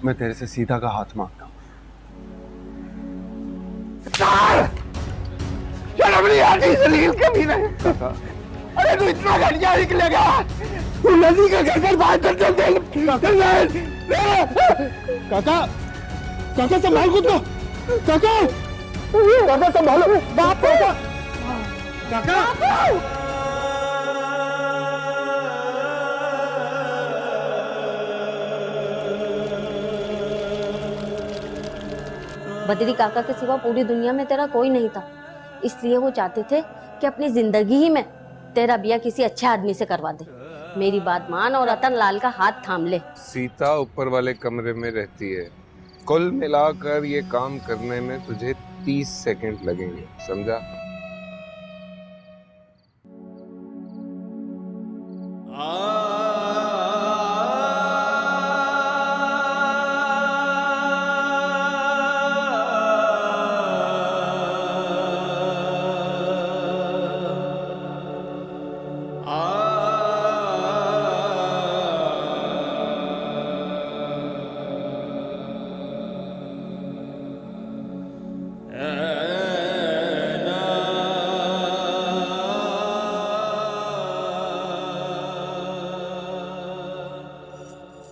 मैं तेरे से सीता का हाथ मांगता हूँ। शर्म नहीं आती जलील कभी नहीं। अरे तू इतना घटिया निकलेगा, तू नदी का घर बाहर चल चल चल। काका, काका संभाल खुद को। काका, काका संभालो। बाप काका, काका। बद्री काका के सिवा पूरी दुनिया में तेरा कोई नहीं था, इसलिए वो चाहते थे कि अपनी जिंदगी ही में तेरा ब्याह किसी अच्छे आदमी से करवा दे। मेरी बात मान और रतन लाल का हाथ थाम ले। सीता ऊपर वाले कमरे में रहती है। कुल मिलाकर ये काम करने में तुझे 30 सेकंड लगेंगे, समझा?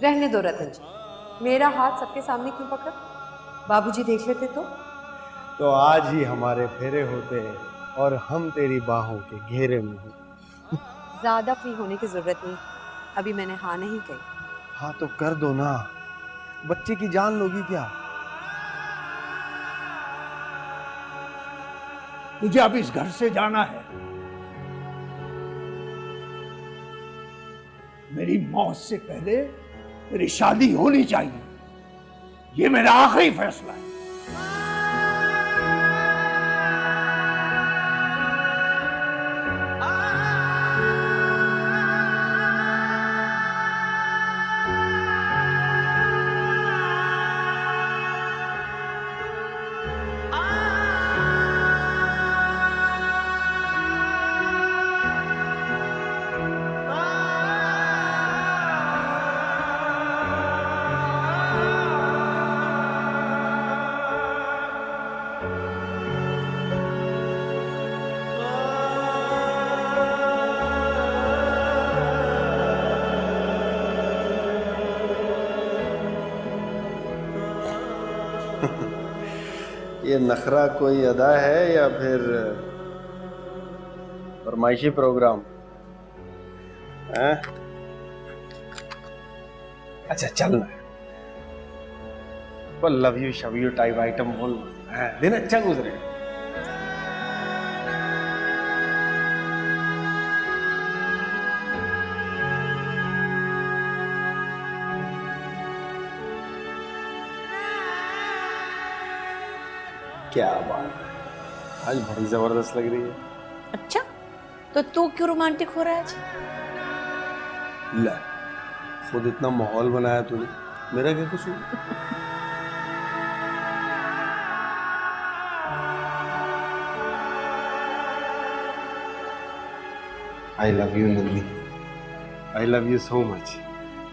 रहने दो रतन जी, मेरा हाथ सबके सामने क्यों पकड़ा? बाबूजी देख लेते तो आज ही हमारे फेरे होते हैं और हम तेरी बाहों के घेरे में होते। ज्यादा फ्री होने की जरूरत नहीं, अभी मैंने हाँ नहीं कही। हाँ तो कर दो ना, बच्चे की जान लोगी क्या? तुझे अब इस घर से जाना है। मेरी मौत से पहले तेरी शादी होनी चाहिए, ये मेरा आखिरी फैसला है। ये नखरा कोई अदा है या फिर फरमाइशी प्रोग्राम है? अच्छा चल ना, पर लव यू शव यू टाइप आइटम बोल, दिन अच्छा गुजरे। क्या बात है, आज बड़ी जबरदस्त लग रही है। अच्छा, तो तू क्यों रोमांटिक हो रहा है आज? ले, खुद इतना माहौल बनाया तूने, मेरा क्या कसूर? I love you Nandi, I love you so much.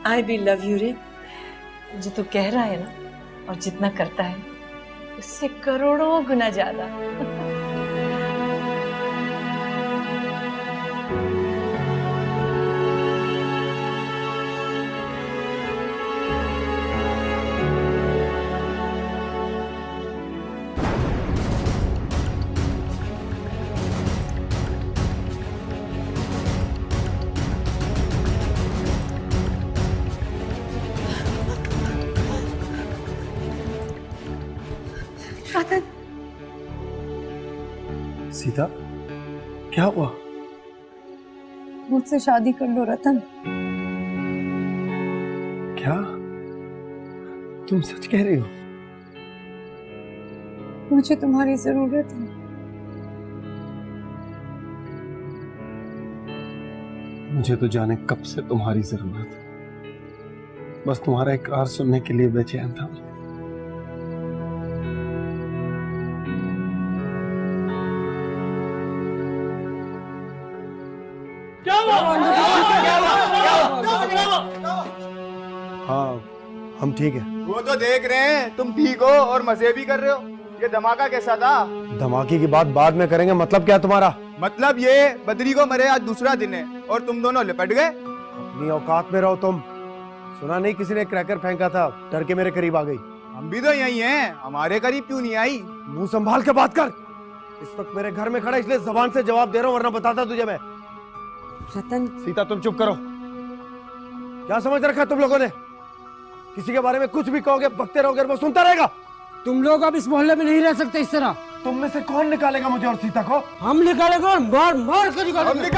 I भी लव यू रे। जो तू कह रहा है ना और जितना करता है उससे करोड़ों गुना ज्यादा। सीता, क्या हुआ? मुझसे शादी कर लो रतन। क्या तुम सच कह रही हो? मुझे तुम्हारी जरूरत है। मुझे तो जाने कब से तुम्हारी जरूरत है, बस तुम्हारा इकरार सुनने के लिए बेचैन था। हाँ हम ठीक है। वो तो देख रहे हैं तुम ठीक हो और मजे भी कर रहे हो। ये धमाका कैसा था? धमाके की बात बाद में करेंगे, मतलब क्या तुम्हारा? मतलब ये बद्री को मरे आज दूसरा दिन है और तुम दोनों लिपट गए। अपनी औकात में रहो तुम। सुना नहीं किसी ने क्रैकर फेंका था, डर के मेरे करीब आ गई। हम भी तो यही हैं, हमारे करीब क्यों नहीं आई? मुंह संभाल के बात कर। इस वक्त मेरे घर में खड़ा इसलिए जबान से जवाब दे रहा हूँ, वरना बताता तुझे मैं। रतन, सीता तुम चुप करो। क्या समझ रखा तुम लोगों ने? किसी के बारे में कुछ भी कहोगे, बकते रहोगे, वो सुनता रहेगा। तुम लोग अब इस मोहल्ले में नहीं रह सकते इस तरह। तुम में से कौन निकालेगा मुझे और सीता को? हम निकालेंगे और मार मार कर निकालेंगे।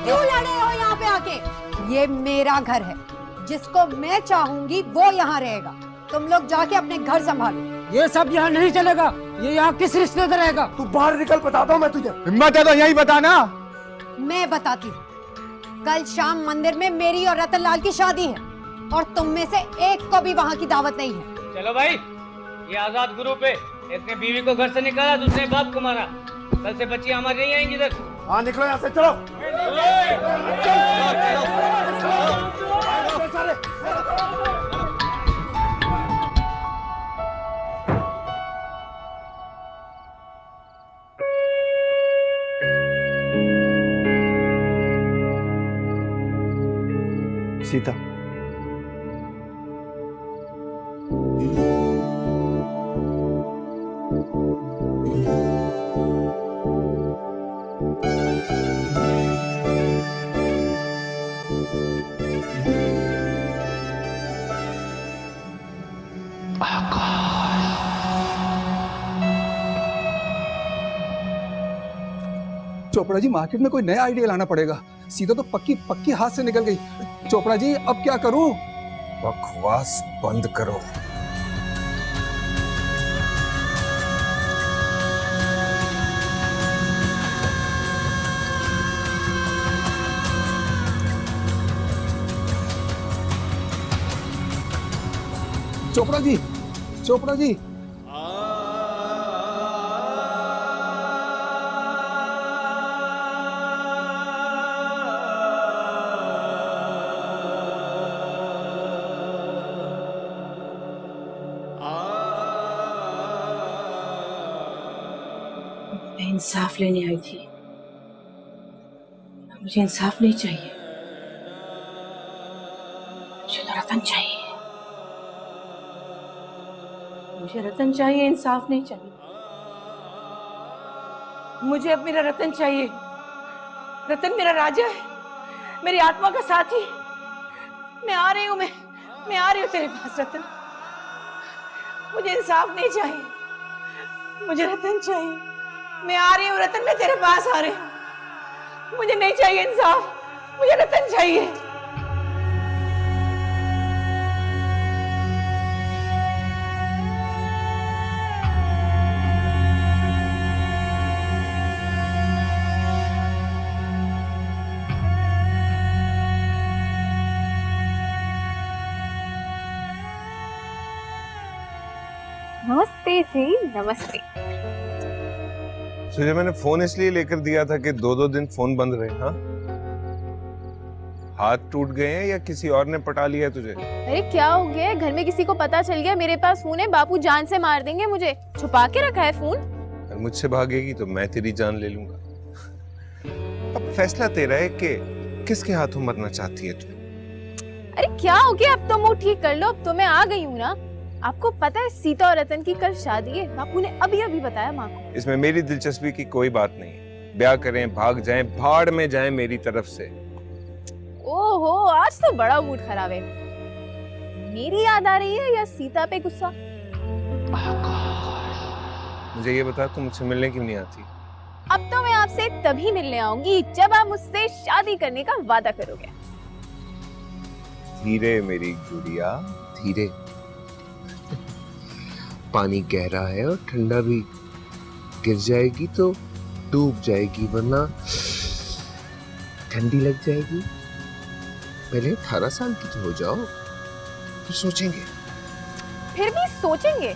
क्यों लड़े हो यहाँ पे आके? ये मेरा घर है, जिसको मैं चाहूंगी वो यहाँ रहेगा। तुम लोग जाके अपने घर संभालो। ये सब यहाँ नहीं चलेगा। ये यहाँ किस रिश्ते से रहेगा? तू बाहर निकल, बताता हूँ मैं तुझे। हिम्मत है तो यही बताना। मैं बताती हूँ। कल शाम मंदिर में मेरी और रतन लाल की शादी है और तुम में से एक को भी वहाँ की दावत नहीं है। चलो भाई, ये आजाद ग्रुप है। एक ने बीवी को घर से निकाला, दूसरे बाप को मारा। कल से बच्चियां हमारी नहीं आएंगी इधर। हाँ निकलो यहाँ से, चलो। सीता, चोपड़ा जी, मार्केट में कोई नया आइडिया लाना पड़ेगा। सीता तो पक्की पक्की हाथ से निकल गई। चोपड़ा जी, अब क्या करूं? बकवास बंद करो। चोपड़ा जी, चोपड़ा जी, मैं इंसाफ लेने आई थी। मुझे इंसाफ नहीं चाहिए, मुझे तो रतन चाहिए। मुझे रतन चाहिए, इंसाफ नहीं चाहिए। मुझे अब मेरा रतन चाहिए। रतन मेरा राजा है, मेरी आत्मा का साथी। मैं आ रही हूँ, मैं आ रही हूँ तेरे पास रतन। मुझे इंसाफ नहीं चाहिए, मुझे रतन चाहिए। मैं आ रही हूँ रतन, मैं तेरे पास आ रही हूँ। मुझे नहीं चाहिए इंसाफ, मुझे रतन चाहिए। नमस्ते जी, नमस्ते। तुझे मैंने फोन इसलिए लेकर दिया था कि 2-2 दिन फोन बंद रहे। हाँ, हाथ टूट गए हैं या किसी और ने पटा लिया है तुझे? अरे क्या हो गया? घर में किसी को पता चल गया मेरे पास फोन है, बापू जान से मार देंगे मुझे। छुपा के रखा है फोन। अगर मुझसे भागेगी तो मैं तेरी जान ले लूंगा। अब फैसला तेरा है कि किसके हाथों मरना चाहती है तू। अरे क्या हो गया? अब तो मुंह ठीक कर लो। अब तो मैं आ गई हूँ ना। आपको पता है सीता और रतन की कल शादी है। बापू ने अभी बताया माँ को। इसमें मेरी दिलचस्पी की कोई बात नहीं है। ब्याह करें, भाग जाएं, भाड़ में जाएं मेरी तरफ से। ओहो, आज तो बड़ा मूड खराब है। मेरी याद आ रही है या सीता पे गुस्सा? मुझे ये बता, तू मुझसे मिलने क्यों नहीं आती? अब तो मैं आपसे तभी मिलने आऊंगी जब आप मुझसे शादी करने का वादा करोगे। धीरे मेरी गुड़िया, धीरे। पानी गहरा है और ठंडा भी। गिर जाएगी तो डूब जाएगी, वरना ठंडी लग जाएगी। पहले 18 साल की तो हो जाओ, फिर सोचेंगे। फिर भी सोचेंगे।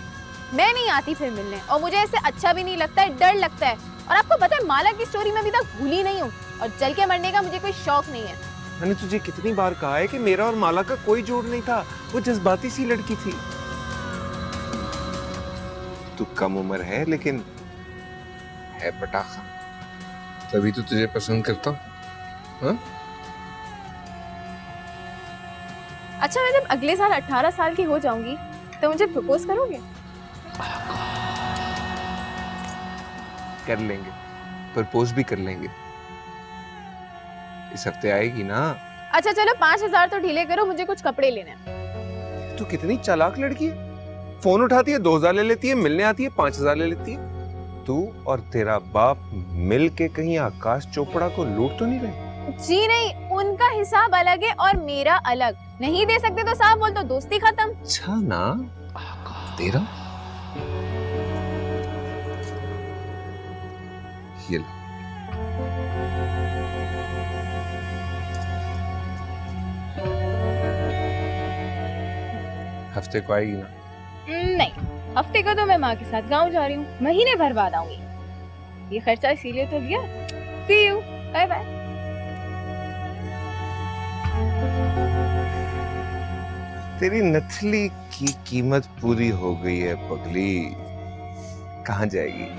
मैं नहीं आती फिर मिलने, और मुझे ऐसे अच्छा भी नहीं लगता है, डर लगता है। और आपको पता है, माला की स्टोरी में अभी तक भूली नहीं हूँ। और जल के मरने का मुझे कोई शौक नहीं है। मैंने तुझे कितनी बार कहा है कि मेरा और माला का कोई जोड़ नहीं था, वो जज्बाती सी लड़की थी। तू कम उम्र है लेकिन है पटाखा, तभी तो तुझे पसंद करता हूँ। हाँ? अच्छा, मैं जब अगले साल 18 साल की हो जाऊंगी तो मुझे प्रपोज करोगे? कर लेंगे, प्रपोज भी कर लेंगे। इस हफ्ते आएगी ना? अच्छा चलो 5000 तो ढीले करो, मुझे कुछ कपड़े लेने हैं। तू कितनी चालाक लड़की है, फोन उठाती है 2000 ले लेती है, मिलने आती है 5000 ले लेती है। तू और तेरा बाप मिल के कहीं आकाश चोपड़ा को लूट तो नहीं रहे? जी नहीं, उनका हिसाब अलग है और मेरा अलग। नहीं दे सकते तो साफ बोल दो, दोस्ती खत्म। अच्छा ना, तेरा ये लो। हफ्ते को आएगी ना? नहीं, हफ्ते को तो मैं माँ के साथ गांव जा रही हूँ, महीने भर बाद आऊंगी। ये खर्चा इसीलिए तो दिया। See you, bye bye. तेरी नथली की कीमत पूरी हो गई है पगली, कहाँ जाएगी?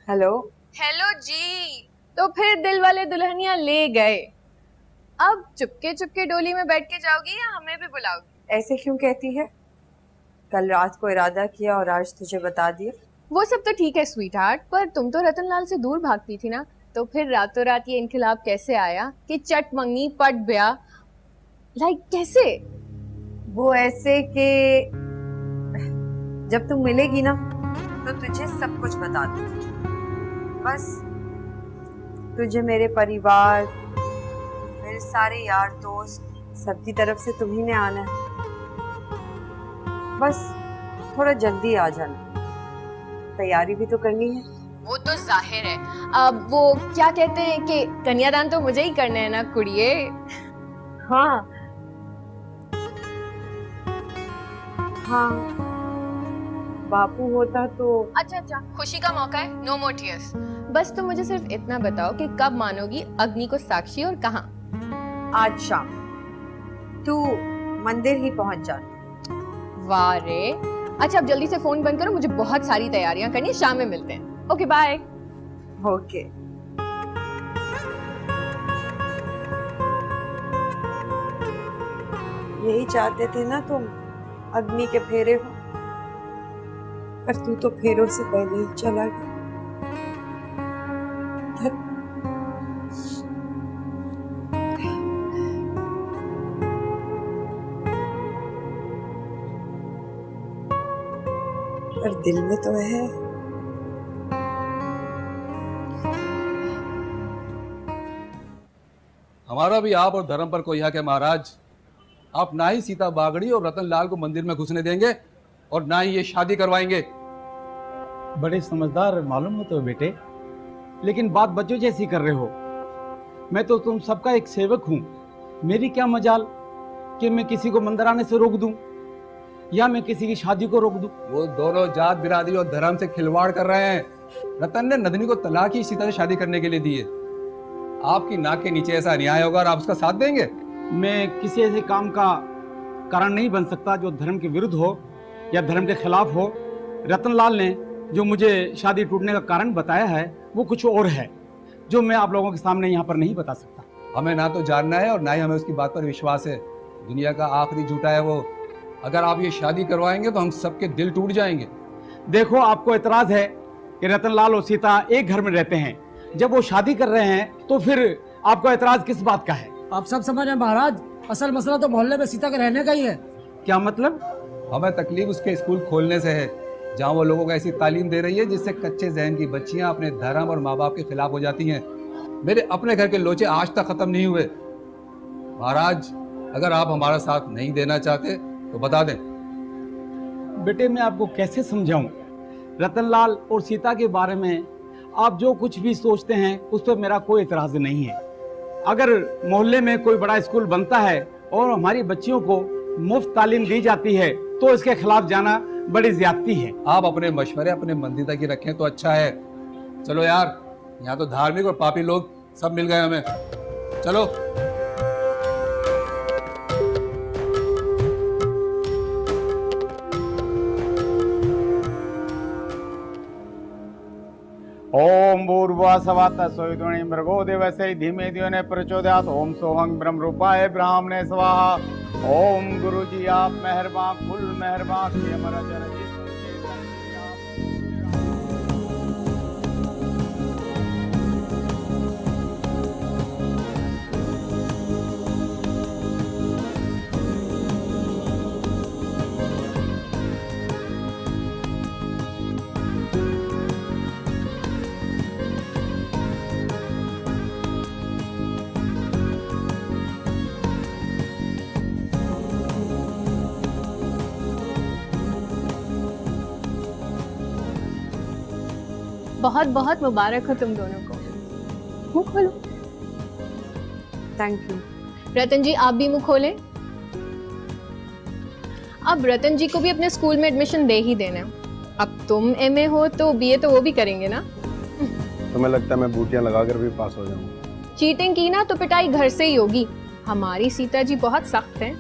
हेलो हेलो जी। तो फिर दिल वाले दुल्हनिया ले गए, अब चुपके चुपके डोली में बैठ के जाओगी या हमें भी बुलाओगी? ऐसे क्यों कहती है? कल रात को इरादा किया और आज तुझे बता दिया। वो सब तो ठीक है स्वीट हार्ट, पर तुम तो रतनलाल से दूर भागती थी ना, तो फिर रातों रात ये इनकलाब कैसे आया कि चट मंगनी पट ब्याह? लाइक कैसे? वो ऐसे कि जब तुम मिलेगी ना तो तुझे सब कुछ बता दूंगी। बस तुझे मेरे परिवार, मेरे सारे यार दोस्त सबकी तरफ से तुम्ही ने आना है। बस थोड़ा जल्दी आ जाना, तैयारी भी तो करनी है। वो तो जाहिर है। अब वो क्या कहते हैं कि कन्यादान तो मुझे ही करना है ना कुड़िए। हाँ हाँ, बापू होता तो। अच्छा अच्छा, खुशी का मौका है, नो मोर टीयर्स। बस तुम मुझे सिर्फ इतना बताओ कि कब मानोगी अग्नि को साक्षी और कहाँ? आज शाम तू मंदिर ही पहुंच जा। वाह रे। अच्छा अब जल्दी से फोन बंद करो, मुझे बहुत सारी तैयारियां करनी है, शाम में मिलते हैं। Okay bye. ओके। यही चाहते थे ना तुम, अग्नि के फेरे हो, पर तू तो फेरों से पहले ही चला गया। पर दिल में तो है। हमारा भी आप और धर्म पर कोई हक है महाराज। आप ना ही सीता बागड़ी और रतनलाल को मंदिर में घुसने देंगे और ना ही ये शादी करवाएंगे। बड़े समझदार मालूम होते हो बेटे, लेकिन बात बच्चों जैसी कर रहे हो। मैं तो तुम सबका एक सेवक हूँ, मेरी क्या मजाल कि मैं किसी को मंदिर आने से रोक दूं या मैं किसी की शादी को रोक दूं। वो दोनों जात बिरादरी और धर्म से खिलवाड़ कर रहे हैं। रतन ने नंदिनी को तलाक ही सीता से शादी करने के लिए दी है। आपकी नाक के नीचे ऐसा अन्याय होगा और आप उसका साथ देंगे? मैं किसी ऐसे काम का कारण नहीं बन सकता जो धर्म के विरुद्ध हो या धर्म के खिलाफ हो। रतनलाल ने जो मुझे शादी टूटने का कारण बताया है वो कुछ और है जो मैं आप लोगों के सामने यहाँ पर नहीं बता सकता। हमें ना तो जानना है और ना ही हमें उसकी बात पर विश्वास है। दुनिया का आखिरी झूठा है वो। अगर आप ये शादी करवाएंगे तो हम सबके दिल टूट जाएंगे। देखो, आपको एतराज है कि रतनलाल और सीता एक घर में रहते हैं, जब वो शादी कर रहे हैं तो फिर आपको एतराज किस बात का है? आप सब समझ रहे महाराज, असल मसला तो मोहल्ले में सीता के रहने का ही है। क्या मतलब? हमें तकलीफ उसके स्कूल खोलने से है, जहाँ वो लोगों को ऐसी तालीम दे रही है जिससे कच्चे जहन की बच्चियां अपने धर्म और माँ बाप के खिलाफ हो जाती हैं। मेरे अपने घर के लोचे आज तक खत्म नहीं हुए। महाराज, अगर आप हमारा साथ नहीं देना चाहते तो बता दें। बेटे, मैं आपको कैसे समझाऊं? रतनलाल और सीता के बारे में आप जो कुछ भी सोचते हैं उस पर मेरा कोई एतराज नहीं है। अगर मोहल्ले में कोई बड़ा स्कूल बनता है और हमारी बच्चियों को मुफ्त तालीम दी जाती है तो इसके खिलाफ जाना बड़ी ज्यादती है। आप अपने मशवरे अपने मंदिर तक ही रखें तो अच्छा है। चलो यार, यहाँ तो धार्मिक और पापी लोग सब मिल गए हमें। चलो। ओम भूर्भुवस्सुवः तत्सवितुर्वरेण्यं भर्गो देवस्य धीमहि धियो न प्रचोदयात्। ओम सोहं ब्रह्म रूपाय ब्राह्मणे स्वाहा। ओम गुरुजी आप मेहरबान, फुल मेहरबान कि हमारा जन जी बहुत बहुत मुबारक हो तुम दोनों को। मुंह खोलो। Thank you. रतन जी, आप भी मुंह खोलें। अब रतन जी को भी अपने स्कूल में एडमिशन दे ही देना। अब तुम एमए हो तो बीए तो वो भी करेंगे ना। तुम्हें लगता है मैं बूटियां लगाकर भी पास हो जाऊंगा? चीटिंग की ना तो पिटाई घर से ही होगी। हमारी सीता जी बहुत सख्त हैं।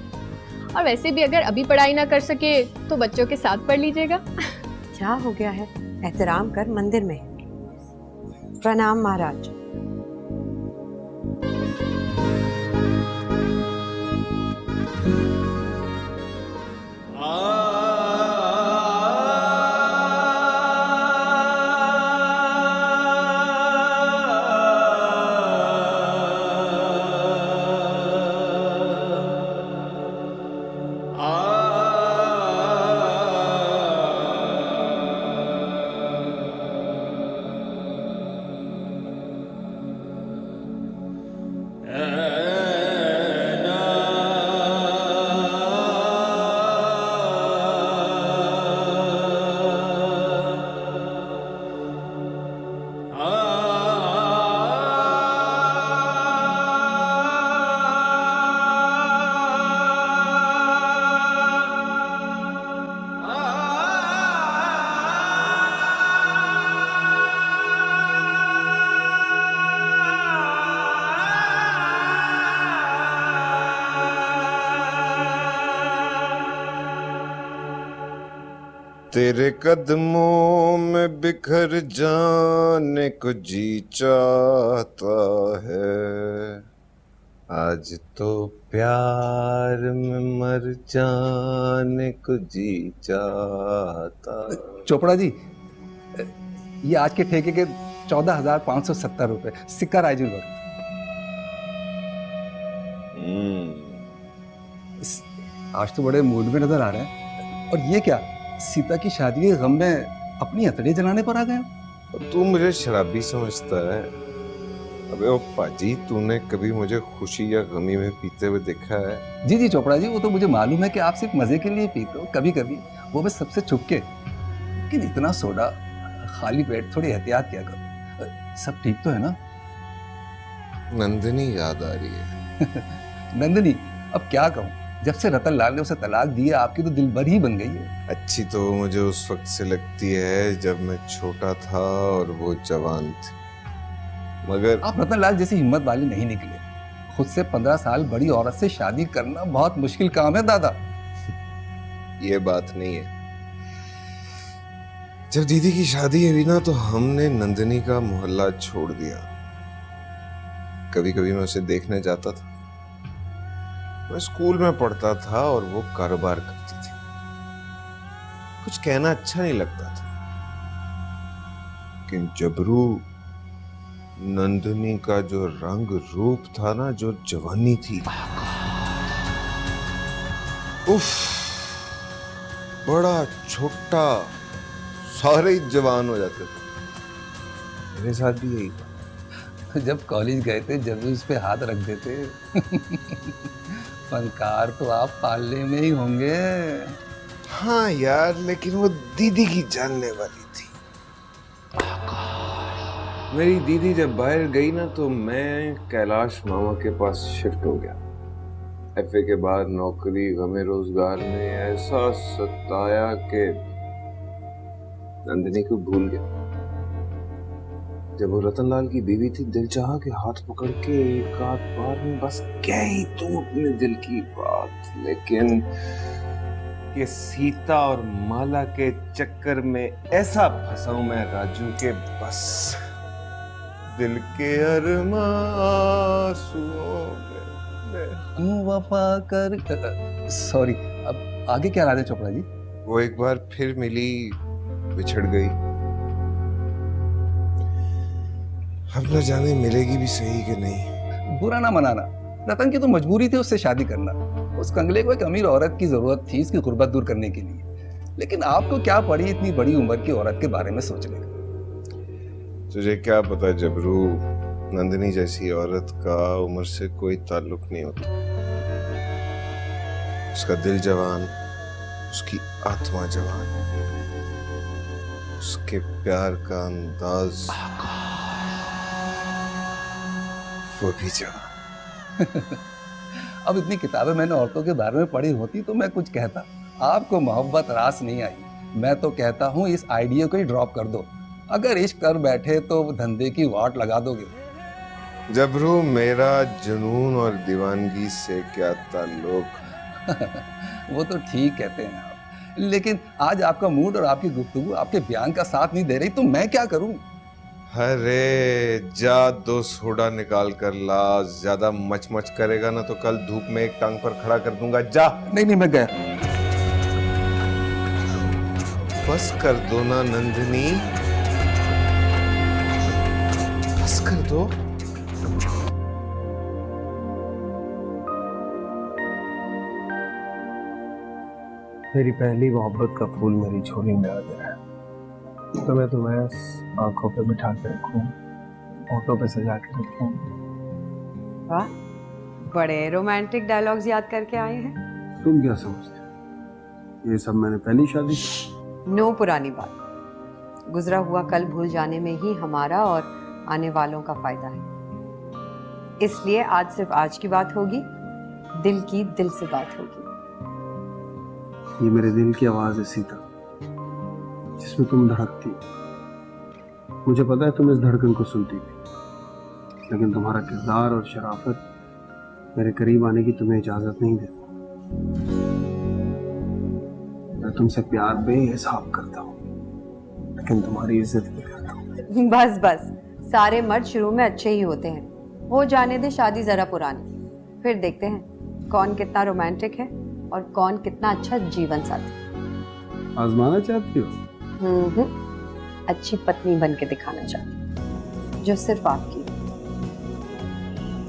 और वैसे भी अगर अभी पढ़ाई ना कर सके तो बच्चों के साथ पढ़ लीजिएगा। क्या हो गया है? एहतराम कर, मंदिर में। प्रणाम महाराज। तेरे कदमों में बिखर जाने को जी चाहता है, आज तो प्यार में मर जाने को जी चाहता। चोपड़ा जी, ये आज के ठेके के 14,570 रुपए। सिक्का राइजिंग लोग। आज तो बड़े मूड में नजर आ रहे हैं। और ये क्या, सीता की शादी के गम में अपनी हथेली जलाने पर आ गए? तू मुझे शराबी समझता है? अबे ओ पाजी, तूने कभी मुझे खुशी या गमी में पीते हुए देखा है? जी जी चोपड़ा जी, वो तो मुझे मालूम है कि आप सिर्फ मजे के लिए पीते हो, कभी कभी, वो बस सबसे छुप के। लेकिन इतना सोडा, खाली पेट, थोड़ी एहतियात किया करो। सब ठीक तो है ना? नंदिनी याद आ रही है। नंदिनी, अब क्या कहूँ, जब से रतनलाल ने उसे तलाक दी है, आपकी तो दिल भर ही बन गई है। अच्छी तो मुझे उस वक्त से लगती है जब मैं छोटा था और वो जवान थी, मगर आप रतनलाल जैसी हिम्मत वाले नहीं निकले। खुद से 15 साल बड़ी औरत से शादी करना बहुत मुश्किल काम है दादा। ये बात नहीं है। जब दीदी की शादी हुई ना तो हमने नंदिनी का मोहल्ला छोड़ दिया। कभी कभी मैं उसे देखने जाता था। मैं स्कूल में पढ़ता था और वो कारोबार करती थी। कुछ कहना अच्छा नहीं लगता था, लेकिन जबरू नंदिनी का जो रंग रूप था ना, जो जवानी थी, उफ, बड़ा छोटा, सारे ही जवान हो जाते थे। मेरे साथ भी यही था। जब कॉलेज गए थे जब उस पे हाथ रख देते फनकार तो आप पालने में ही होंगे। हाँ यार, लेकिन वो दीदी की जानने वाली थी। मेरी दीदी जब बाहर गई ना, तो मैं कैलाश मामा के पास शिफ्ट हो गया। एफए के बाद नौकरी गमे रोजगार ने ऐसा सताया कि नंदिनी को भूल गया। जब वो रतनलाल की बीवी थी, दिल चाहा कि हाथ पकड़ के एक आध बार में बस कह ही दूं अपने दिल की बात, लेकिन ये सीता और माला के चक्कर में ऐसा फंसा हूं मैं राजू के बस दिल के अरमां आंसुओं में वफा कर। सॉरी, अब आगे क्या राधे चोपड़ा जी? वो एक बार फिर मिली, बिछड़ गई। अब न जाने मिलेगी भी सही कि नहीं। बुरा ना मनाना, रतन की तो मजबूरी थी उससे शादी करना। उस कंगले को एक अमीर औरत की जरूरत थी इसकी गुर्बत दूर करने के लिए। लेकिन आपको क्या पड़ी इतनी बड़ी उम्र की औरत के बारे में सोचने का? तुझे क्या पता जबरू, नंदिनी जैसी औरत का उम्र से कोई ताल्लुक नहीं होता। उसका दिल जवान, उसकी आत्मा जवान, उसके प्यार का अंदाज वो भी जवान। अब इतनी किताबें मैंने औरतों के बारे में पढ़ी होती तो मैं कुछ कहता। आपको मोहब्बत रास नहीं आई। मैं तो कहता हूँ इस आइडिया को ही ड्रॉप कर दो। अगर इश्क कर बैठे तो धंधे की वाट लगा दोगे। जबरू, मेरा जुनून और दीवानगी से क्या ताल्लुक? वो तो ठीक कहते हैं आप, लेकिन आज आपका मूड और आपकी गुफ्तगू आपके बयान का साथ नहीं दे रही, तो मैं क्या करूं? अरे जा, 2 सोडा निकाल कर ला। ज्यादा मच करेगा ना तो कल धूप में एक टांग पर खड़ा कर दूंगा। जा। नहीं, मैं गया। बस कर दो ना नंदिनी, बस कर दो। मेरी पहली मोहब्बत का फूल मेरी झोली में आ गया है, तो मैं तुम्हें आंखों पे बिठा के रखूं, होठों पे सजा के रखूं। वाह, बड़े रोमांटिक डायलॉग्स याद करके आए हैं। तुम क्या समझते, ये सब मैंने पहली शादी की? नो पुरानी बात। गुजरा हुआ कल भूल जाने में ही हमारा और आने वालों का फायदा है। इसलिए आज सिर्फ आज की बात होगी, दिल की दिल से बात होगी। ये मेरे दिल की आवाज है सीता, जिसमें तुम धड़कती हो। मुझे पता है तुम इस धड़कन को सुनती थी, लेकिन तुम्हारा किरदार और शराफत मेरे करीब आने की तुम्हें इजाजत नहीं देता। मैं तुमसे प्यार बेहिसाब करता हूँ, लेकिन तुम्हारी इज्जत भी करता हूँ। बस बस, सारे मर्द शुरू में अच्छे ही होते हैं। हो जाने दे शादी जरा पुरानी, फिर देखते हैं कौन कितना रोमांटिक है और कौन कितना अच्छा जीवन साथी। आजमाना चाहती हो? अच्छी पत्नी बन के दिखाना चाहती हूँ, जो सिर्फ आपकी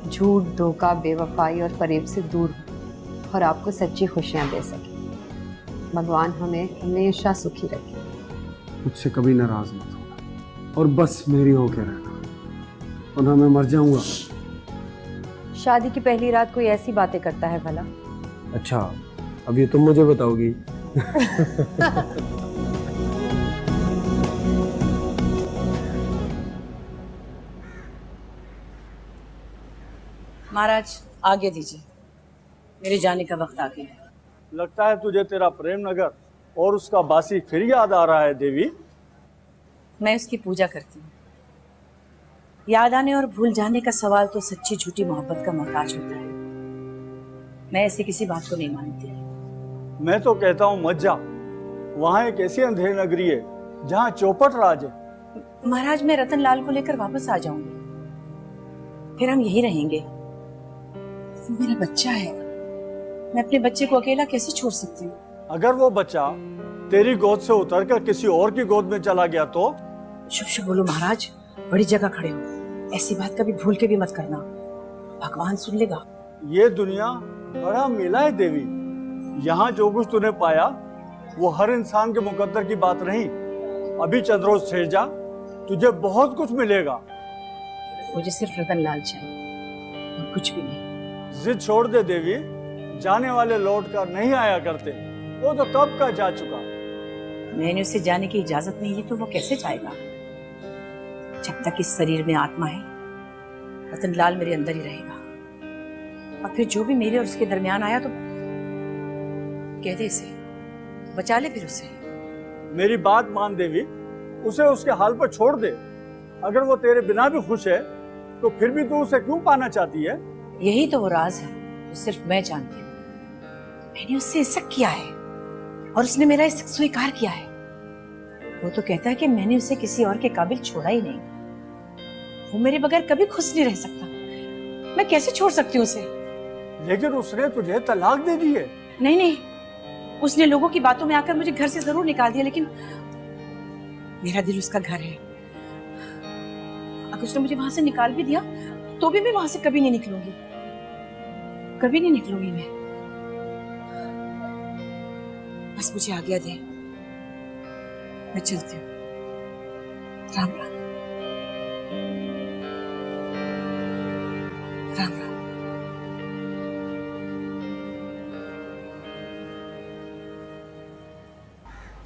झूठ, धोखा, बेवफाई और फरेब से दूर हो और आपको सच्ची खुशियां दे सके। भगवान हमें हमेशा सुखी रखे। मुझसे कभी नाराज मत होना और बस मेरी होके रहना, वरना मैं मर जाऊंगा। शादी की पहली रात कोई ऐसी बातें करता है भला? अच्छा, अब ये तुम मुझे बताओगी? महाराज आगे दीजिए, मेरे जाने का वक्त आ गया है। लगता है तुझे तेरा प्रेम नगर और उसका बासी फिर याद आ रहा है देवी। मैं उसकी पूजा करती हूँ। याद आने और भूल जाने का सवाल तो सच्ची झूठी मोहब्बत का मोहताज होता है। मैं ऐसी किसी बात को नहीं मानती। मैं तो कहता हूँ मत जा, वहाँ एक ऐसी अंधेरी नगरी है जहाँ चौपट राज है। महाराज, मैं रतन लाल को लेकर वापस आ जाऊंगी। फिर हम यही रहेंगे। वो मेरा बच्चा है, मैं अपने बच्चे को अकेला कैसे छोड़ सकती हूँ? अगर वो बच्चा तेरी गोद से उतरकर किसी और की गोद में चला गया तो? शुभ शुभ बोलो महाराज, बड़ी जगह खड़े हो, ऐसी बात कभी भूल के भी मत करना, भगवान सुन लेगा। ये दुनिया बड़ा मेला है देवी। यहाँ जो कुछ तूने पाया वो हर इंसान के मुकद्दर की बात नहीं। अभी चंद रोज ठहर जा, तुझे बहुत कुछ मिलेगा। मुझे सिर्फ रतन लाल चाहिए और कुछ भी नहीं। जिद छोड़ दे देवी, जाने वाले लौट कर नहीं आया करते, वो तो कब का जा चुका। मैंने उसे जाने की इजाजत नहीं दी तो वो कैसे जाएगा? जब तक इस शरीर में आत्मा है, रतन लाल मेरे अंदर ही रहेगा। और फिर जो भी मेरे और उसके दरमियान आया तो कह दे इसे, बचा ले फिर उसे। मेरी बात मान देवी, उसे उसके हाल पर छोड़ दे। अगर वो तेरे बिना भी खुश है तो फिर भी तू उसे क्यों पाना चाहती है? यही तो वो राज है जो सिर्फ मैं जानती हूँ। मैंने उससे इश्क किया है और उसने मेरा इश्क स्वीकार किया है। वो तो कहता है कि मैंने उसे किसी और के काबिल छोड़ा ही नहीं। वो मेरे बगैर कभी खुश नहीं रह सकता। मैं कैसे छोड़ सकती हूँ उसे? लेकिन उसने तुझे तलाक दे दी है। नहीं नहीं, उसने लोगों की बातों में आकर मुझे घर से जरूर निकाल दिया, लेकिन मेरा दिल उसका घर है। अगर उसने मुझे वहां से निकाल भी दिया तो भी मैं वहां से कभी नहीं निकलूंगी, कभी नहीं निकलूंगी मैं। बस मुझे आज्ञा दे, मैं चलती हूँ। राम राम। राम राम।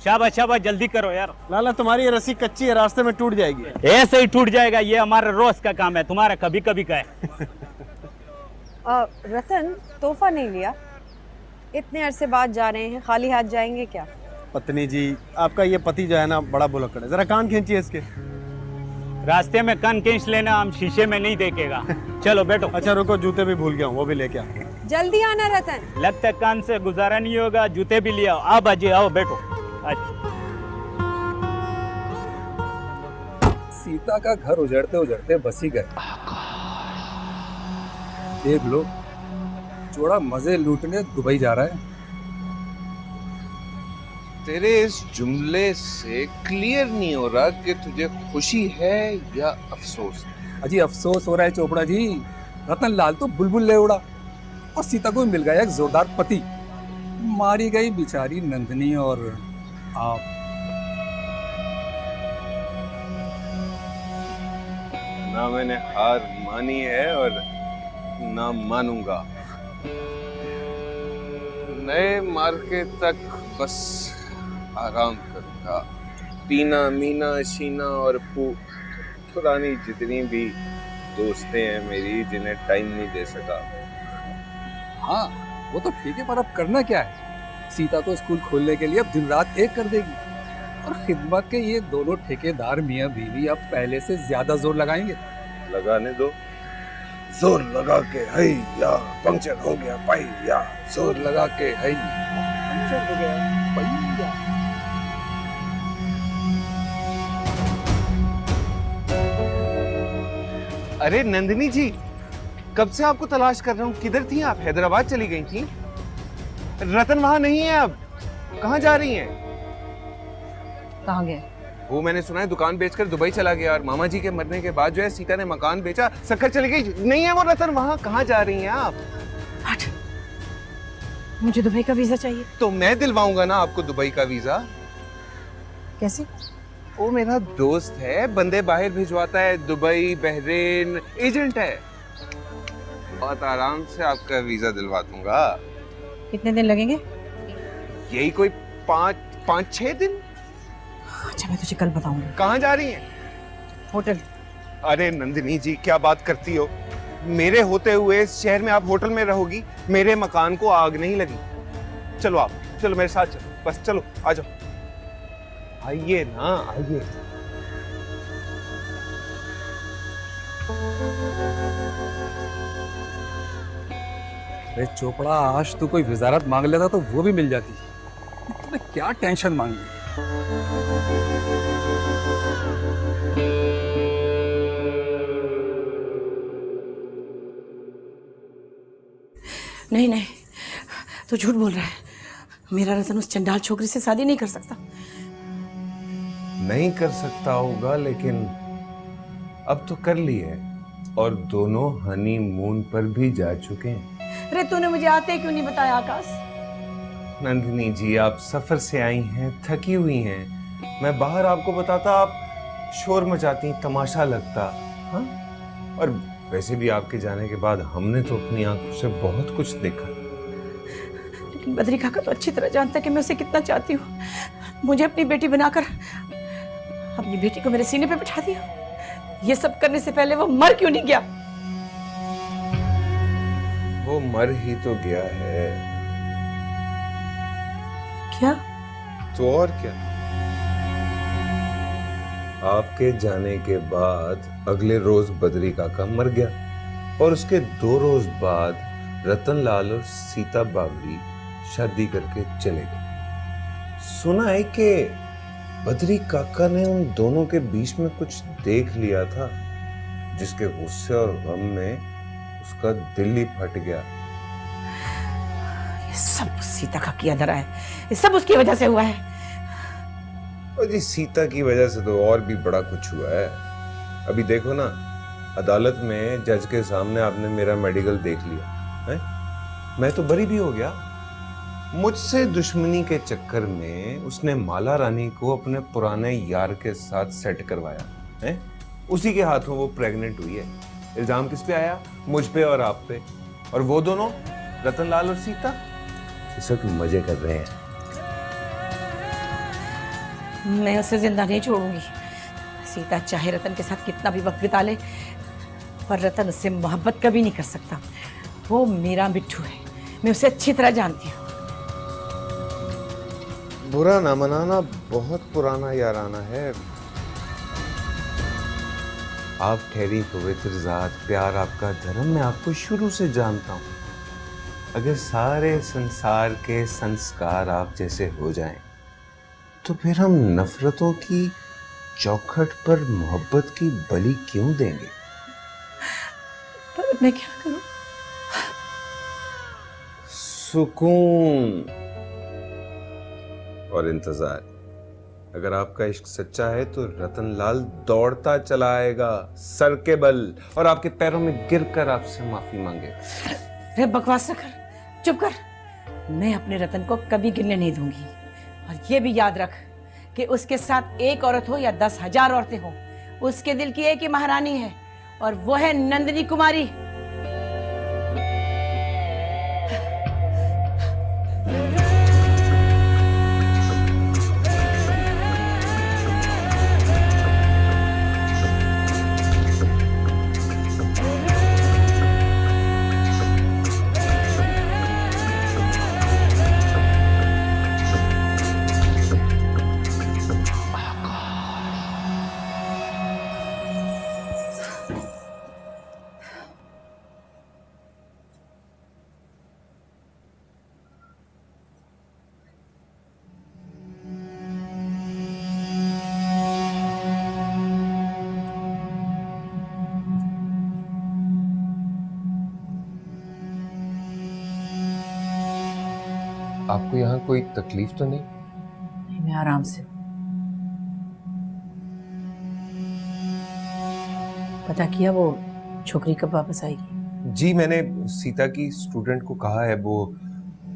शाबाश शाबाश, जल्दी करो यार। लाला तुम्हारी ये रस्सी कच्ची है, रास्ते में टूट जाएगी। ऐसे ही टूट जाएगा, ये हमारा रोज का काम है, तुम्हारा कभी कभी का है। रतन, तोहफा नहीं लिया? इतने अरसे बाद जा रहे हैं, खाली हाथ जाएंगे क्या? पत्नी जी, आपका ये पति जो है ना बड़ा बुलक्कड़ है, जरा कान खींचिए इसके। रास्ते में कान खींच लेना, हम शीशे में नहीं देखेगा। चलो बैठो। अच्छा रुको, जूते भी भूल गया हूँ, वो भी लेके आओ। जल्दी आना रतन। लगता है कान से गुजारा नहीं होगा, जूते भी लिया। आओ बाजी, आओ बैठो। सीता का घर उजड़ते उजड़ते बस ही गए। देख लो, जोड़ा मजे लूटने दुबई जा रहा है। तेरे इस जुमले से क्लियर नहीं हो रहा कि तुझे खुशी है या अफसोस। अजी अफसोस हो रहा है चोपड़ा जी, रतन लाल तो बुलबुल ले उड़ा और सीता को मिल गया एक जोरदार पति। मारी गई बेचारी नंदिनी और आप। ना मैंने हार मानी है और ना मानूंगा। नए मार्के तक बस आराम करूंगा। टीना, मीना, शीना और पुरानी जितनी भी दोस्तें हैं मेरी, जिन्हें टाइम नहीं दे सका। हाँ वो तो ठीक है, पर अब करना क्या है? सीता तो स्कूल खोलने के लिए अब दिन रात एक कर देगी और खिदमत के ये दोनों ठेकेदार मियाँ बीवी अब पहले से ज्यादा जोर लगाएंगे। लगाने दो, जोर लगा के हैया पंक्चर हो गया पहिया, जोर लगा के हैया पंक्चर हो गया पहिया। अरे नंदिनी जी, कब से आपको तलाश कर रहा हूँ। किधर थी आप? हैदराबाद चली गई थी? रतन वहां नहीं है अब। कहाँ जा रही हैं? कहाँ गए? वो मैंने सुना है दुकान बेचकर दुबई चला गया और मामा जी के मरने के बाद जो है सीता ने मकान बेचा, सखर चली गई। नहीं है वो रतन वहां। कहाँ जा रही हैं आप? हट, मुझे दुबई का वीजा चाहिए। तो मैं दिलवाऊंगा ना आपको दुबई का वीजा। कैसे? वो मेरा दोस्त है, बंदे बाहर भिजवाता है, दुबई, बहरीन, एजेंट है। बहुत आराम से आपका वीजा दिलवा दूंगा। कितने दिन लगेंगे? यही कोई 5-6 दिन। अच्छा मैं तुझे कल बताऊंगा। कहाँ जा रही हैं? होटल। अरे नंदिनी जी, क्या बात करती हो? मेरे होते हुए इस शहर में आप होटल में रहोगी? मेरे मकान को आग नहीं लगी। चलो आप, चलो मेरे साथ चलो, बस चलो, आ जाओ। आइए ना, आइए। अरे चोपड़ा, आज तू कोई वजारत मांग लेता तो वो भी मिल जाती। तूने क्या टेंशन मांगी? नहीं नहीं, तू झूठ बोल रहा है। मेरा रतन उस चंडाल छोकरी से शादी नहीं कर सकता। नहीं कर सकता होगा, लेकिन अब तो कर ली है और दोनों हनीमून पर भी जा चुके हैं। अरे तूने मुझे आते क्यों नहीं बताया आकाश? नंदिनी जी, आप सफर से आई हैं, थकी हुई हैं। मैं बाहर आपको बताता, आप शोर मचाती, तमाशा लगता। हाँ, और वैसे भी आपके जाने के बाद हमने तो अपनी आंखों से बहुत कुछ देखा। लेकिन बद्री काका तो अच्छी तरह जानता है कि मैं उसे कितना चाहती हूँ। मुझे अपनी बेटी बनाकर अपनी बेटी को मेरे सीने पे बिठा दिया। ये सब करने से पहले वो मर क्यों नहीं गया? वो मर ही तो गया है। क्या? तो और क्या? आपके जाने के बाद अगले रोज बद्री काका मर गया और उसके 2 रोज बाद रतनलाल और सीता बावरी शादी करके चले गए। सुना है कि बद्री काका ने उन दोनों के बीच में कुछ देख लिया था, जिसके गुस्से और गम में उसका दिल ही फट गया। ये सब सीता का किया धरा है, ये सब उसकी वजह से हुआ है। और जी, सीता की वजह से तो और भी बड़ा कुछ हुआ है। अभी देखो ना, अदालत में जज के सामने आपने मेरा मेडिकल देख लिया है? मैं तो बरी भी हो गया। मुझसे दुश्मनी के चक्कर में उसने माला रानी को अपने पुराने यार के साथ सेट करवाया है। उसी के हाथों वो प्रेग्नेंट हुई है। इल्जाम किस पे आया? मुझ पे और आप पे। और वो दोनों, रतनलाल और सीता, इस वक्त मजे कर रहे हैं। मैं उसे जिंदा नहीं छोड़ूंगी। सीता चाहे रतन के साथ कितना भी वक्त बिता ले, पर रतन उससे मोहब्बत कभी नहीं कर सकता। वो मेरा मिट्ठू है, मैं उसे अच्छी तरह जानती हूँ। बुरा ना मनाना बहुत पुराना याराना है। आप ठहरी पवित्र जात, प्यार आपका धर्म, मैं आपको शुरू से जानता हूँ। अगर सारे संसार के संस्कार आप जैसे हो जाएं, तो फिर हम नफरतों की चौखट पर मोहब्बत की बलि क्यों देंगे? पर मैं क्या करूं? सुकून और इंतजार। अगर आपका इश्क सच्चा है तो रतनलाल दौड़ता चला आएगा सर के बल और आपके पैरों में गिरकर आपसे माफी मांगेगा। रे बकवास न कर, चुप कर। मैं अपने रतन को कभी गिरने नहीं दूंगी। और ये भी याद रख कि उसके साथ एक औरत हो या 10,000 औरतें हो, उसके दिल की एक ही महारानी है, और वो है नंदिनी कुमारी। आपको यहाँ कोई तकलीफ तो नहीं? नहीं, मैं आराम से। पता किया वो छोकरी कब वापस आएगी? जी, मैंने सीता की स्टूडेंट को कहा है, वो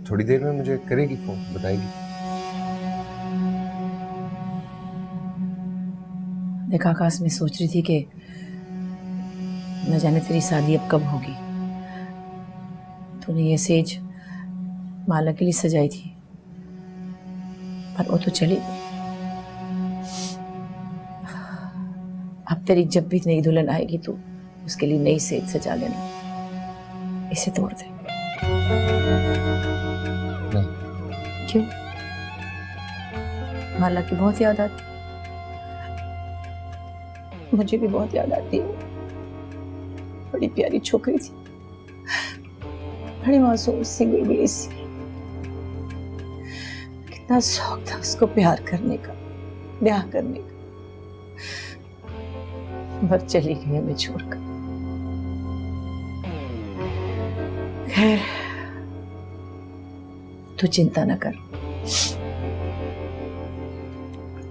थोड़ी देर में मुझे करेगी फोन, बताएगी। देखा आकाश, मैं सोच रही थी कि न जाने तेरी शादी अब कब होगी। तूने ये सेज माला के लिए सजाई थी, पर वो तो चली। अब तेरी जब भी नई दुल्हन आएगी तो उसके लिए नई सेज सजा लेना। इसे तोड़ दे। क्यों? माला की बहुत याद आती। मुझे भी बहुत याद आती है। बड़ी प्यारी छोकरी थी, बड़ी मासूम सी गुलगुली सी। कितना शौक था उसको प्यार करने का, ब्याह करने का। पर चली गई हमें छोड़कर। खैर, तू चिंता न कर,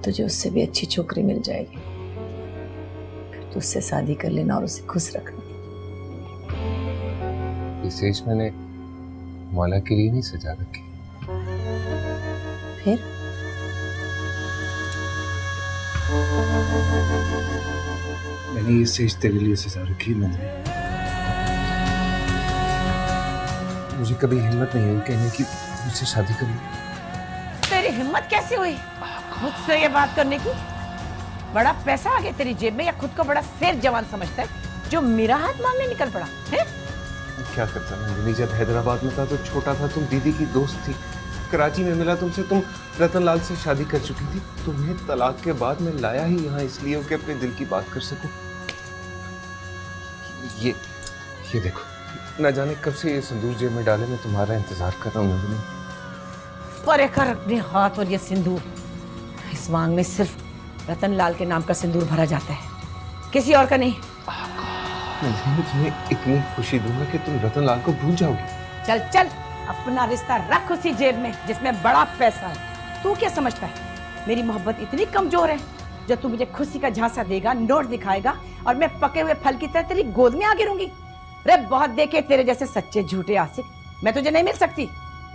तुझे उससे भी अच्छी छोकरी मिल जाएगी। तू उससे शादी कर लेना और उसे खुश रखना। ये सेज मैंने मौला के लिए नहीं सजा रखी। फिर मैंने ये सेज तेरे लिए सजा रखी नंदिनी। मुझे कभी हिम्मत नहीं हुई कहने की मुझसे शादी कर लो। तेरी हिम्मत कैसे हुई मुझसे ये बात करने की? बड़ा पैसा आ गया तेरी जेब में, या खुद को बड़ा शेर जवान समझता है जो मेरा हाथ मांगने निकल पड़ा है? क्या करता नंदिनी, जब हैदराबाद में था तो छोटा था, तुम दीदी की दोस्त थी। कराची में मिला तुमसे, तुम रतनलाल से शादी कर चुकी थी। तुम्हें तलाक के बाद मैं लाया ही यहाँ इसलिए कि अपने दिल की बात कर सकूं। ये देखो, न जाने कब से ये सिंदूर जेब में डाले मैं तुम्हारा इंतजार कर रहा हूँ नंदिनी। परे कर अपने हाथ और ये सिंदूर। इस मांग में सिर्फ रतनलाल के नाम का सिंदूर भरा जाता है, किसी और का नहीं। नंदिनी, तुम्हें इतनी खुशी दूंगा कि तुम रतनलाल को भूल जाओगी। चल चल, अपना रिश्ता रख उसी जेब में जिसमें बड़ा पैसा है। तू क्या समझता है मेरी मोहब्बत इतनी कमजोर है जो तू मुझे खुशी का झांसा देगा, नोट दिखाएगा और मैं पके हुए फल की तरह तेरी गोद में आ गिरूंगी? अरे बहुत देखे तेरे जैसे सच्चे झूठे आशिक, मैं तुझे नहीं मिल सकती।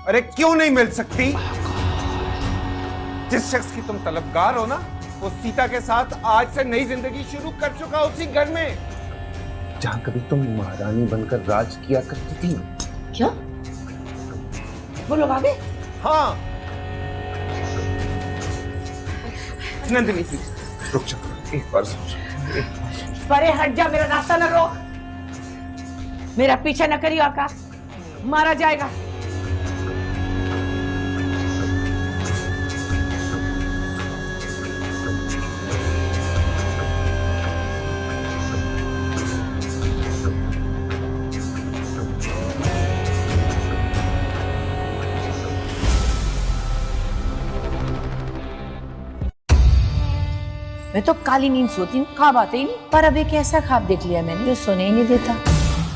अरे क्यों नहीं मिल सकती? जिस शख्स की तुम तलबगार हो ना, वो सीता के साथ आज से नई जिंदगी शुरू कर चुका उसी घर में जहां कभी तुम महारानी बनकर राज किया करती थी। क्या वो लोग आ गए? हाँ नंदिनी प्लीज रुक जा, एक बार सोच। परे हट जा, मेरा रास्ता न रोक। मेरा पीछा न करियो आकाश, मारा जाएगा। मैं तो काली नींद सोती हूँ, ख्वाब आते ही नहीं। पर अब एक ऐसा ख्वाब देख लिया मैंने जो सोने ही नहीं देता।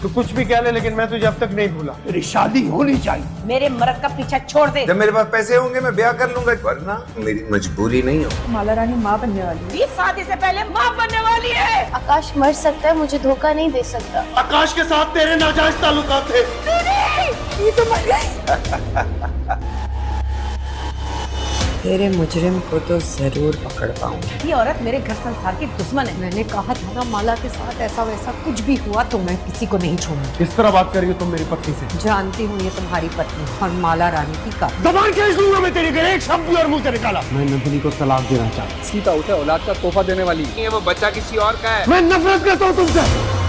तू कुछ भी कह ले, लेकिन मैं तुझे अब तक नहीं भूला। तेरी शादी होनी चाहिए। मेरे मर्द का पीछा छोड़ दे। जब मेरे पास पैसे होंगे मैं ब्याह कर लूंगा, वरना मेरी मजबूरी नहीं हो। माला रानी माँ बनने वाली है। इस शादी से पहले माँ बनने वाली है। आकाश मर सकता है, मुझे धोखा नहीं दे सकता। आकाश के साथ तेरे नाजायज ताल्लुकात थे। ये तो मर गई। तेरे मुजरिम को तो जरूर पकड़ पाऊंगी। ये औरत मेरे घर संसार की दुश्मन है। मैंने कहा था ना, माला के साथ ऐसा वैसा कुछ भी हुआ तो मैं किसी को नहीं छोड़ूंगी। किस तरह बात कर रही हो तुम मेरी पत्नी से? जानती हूँ ये तुम्हारी पत्नी और माला रानी की का। दबान खींच लूंगा मैं तेरी, एक शब्द भी और मुंह से निकाला। मैं नंदिनी को तलाक देना चाहता हूँ। सीता उसे औलाद का तोहफा देने वाली। ये वो बच्चा किसी और का है। मैं नफरत करता हूँ तुमसे।